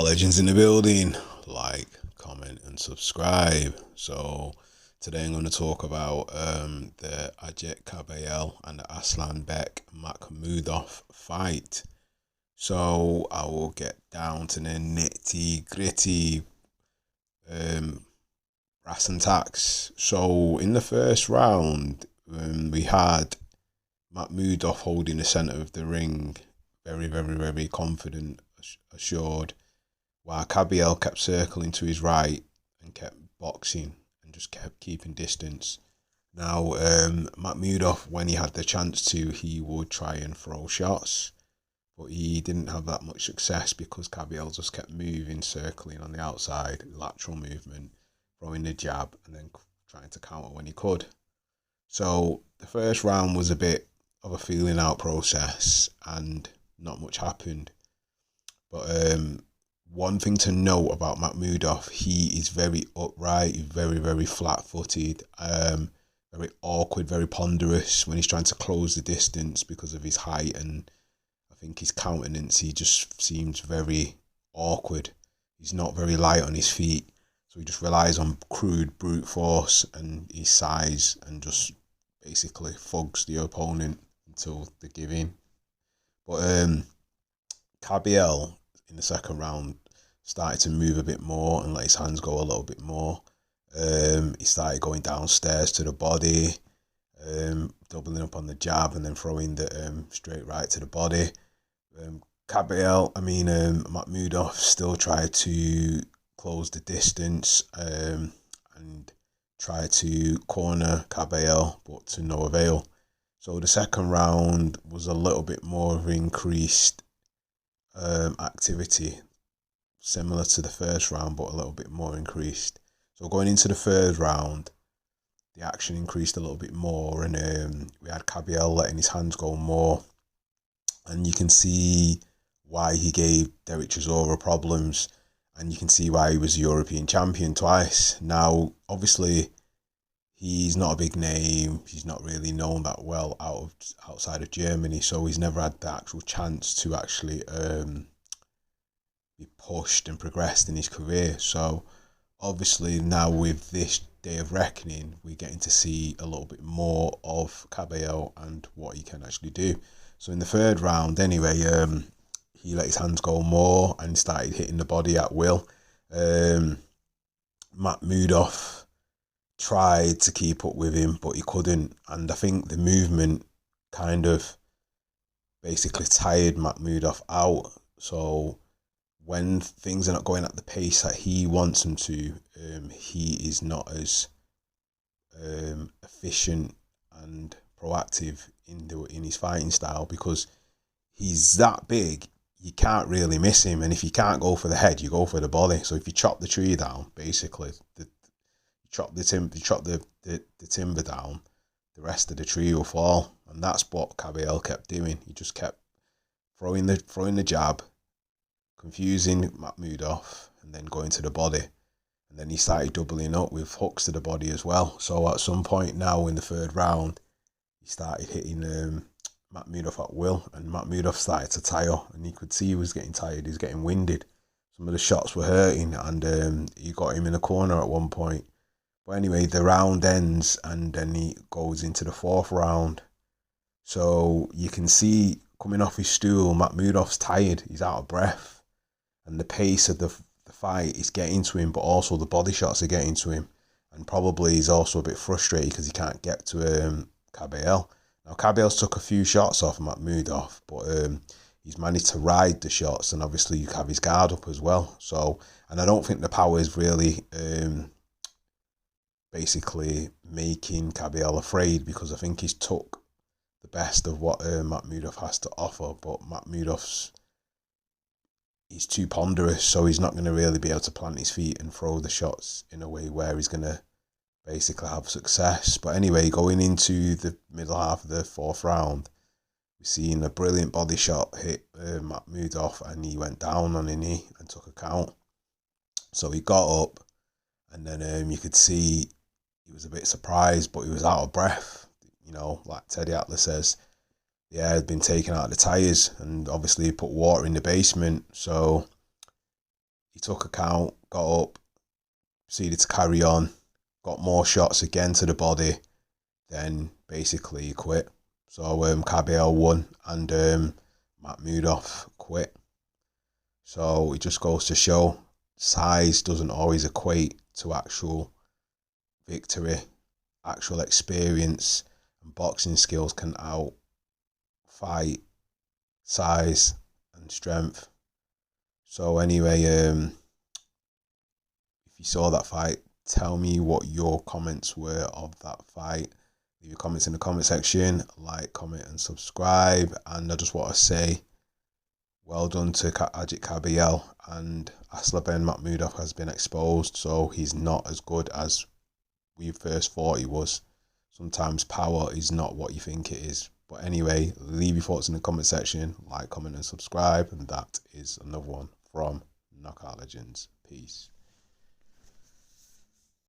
Our legends in the building. Like, comment, and subscribe. So today I'm going to talk about the Agit Kabayel and the Aslan Mahkmudov fight. So I will get down to the nitty gritty, brass and tacks. So in the first round, we had Mahkmudov holding the centre of the ring, very confident, assured, while Kabayel kept circling to his right and kept boxing and just kept keeping distance. Now, Mahkmudov, when he had the chance to, he would try and throw shots, but he didn't have that much success because Kabayel just kept moving, circling on the outside, lateral movement, throwing the jab, and then trying to counter when he could. So the first round was a bit of a feeling out process and not much happened. But one thing to note about Mahkmudov, he is very upright, very flat-footed, very awkward, very ponderous when he's trying to close the distance because of his height, and I think his countenance, he just seems very awkward. He's not very light on his feet, so he just relies on crude brute force and his size and just basically thugs the opponent until they give in. But Kabayel in the second round started to move a bit more and let his hands go a little bit more. He started going downstairs to the body, doubling up on the jab and then throwing the straight right to the body. Mahkmudov still tried to close the distance and try to corner Kabayel, but to no avail. So the second round was a little bit more of increased activity, similar to the first round, but a little bit more increased. So going into the third round, the action increased a little bit more, and we had Kabayel letting his hands go more, and you can see why he gave Derek Chisora problems, and you can see why he was European champion twice. Now, obviously, he's not a big name. He's not really known that well outside of Germany, so he's never had the actual chance to actually be pushed and progressed in his career. So obviously now with this day of reckoning, we're getting to see a little bit more of Kabayel and what he can actually do. So in the third round, anyway, he let his hands go more and started hitting the body at will. Mahkmudov tried to keep up with him, but he couldn't. And I think the movement kind of basically tired Mahkmudov out. So when things are not going at the pace that he wants them to, he is not as efficient and proactive in his fighting style, because he's that big. You can't really miss him, and if you can't go for the head, you go for the body. So if you chop the tree down, basically, chop the timber down, the rest of the tree will fall, and that's what Kabayel kept doing. He just kept throwing the jab, confusing Mahkmudov, and then going to the body, and then he started doubling up with hooks to the body as well. So at some point now in the third round, he started hitting Mahkmudov at will, and Mahkmudov started to tire, and you could see he was getting tired. He was getting winded. Some of the shots were hurting, and he got him in a corner at one point. But anyway, the round ends, and then he goes into the fourth round. So you can see coming off his stool, Mahkmudov's tired. He's out of breath, and the pace of the fight is getting to him, but also the body shots are getting to him, and probably he's also a bit frustrated because he can't get to Kabayel. Now Kabayel's took a few shots off Mahkmudov, but he's managed to ride the shots, and obviously you have his guard up as well. So, and I don't think the power is really basically making Kabayel afraid, because I think he's took the best of what Mahkmudov has to offer, but he's too ponderous, so he's not going to really be able to plant his feet and throw the shots in a way where he's going to basically have success. But anyway, going into the middle half of the fourth round, we've seen a brilliant body shot hit Mahkmudov, and he went down on a knee and took a count. So he got up, and then you could see he was a bit surprised, but he was out of breath. You know, like Teddy Atlas says, the air had been taken out of the tyres, and obviously he put water in the basement. So He took account, got up, proceeded to carry on, got more shots again to the body, then basically he quit. So Kabayel won and Mahkmudov quit. So it just goes to show size doesn't always equate to actual victory. Actual experience and boxing skills can outfight size and strength. So anyway, if you saw that fight, tell me what your comments were of that fight. Leave your comments in the comment section. Like, comment and subscribe. And I just want to say well done to Agit Kabayel, and Aslan Mahkmudov has been exposed, so he's not as good as we first thought he was. Sometimes power is not what you think it is. But anyway, leave your thoughts in the comment section. Like, comment and subscribe. And that is another one from Knockout Legends. Peace.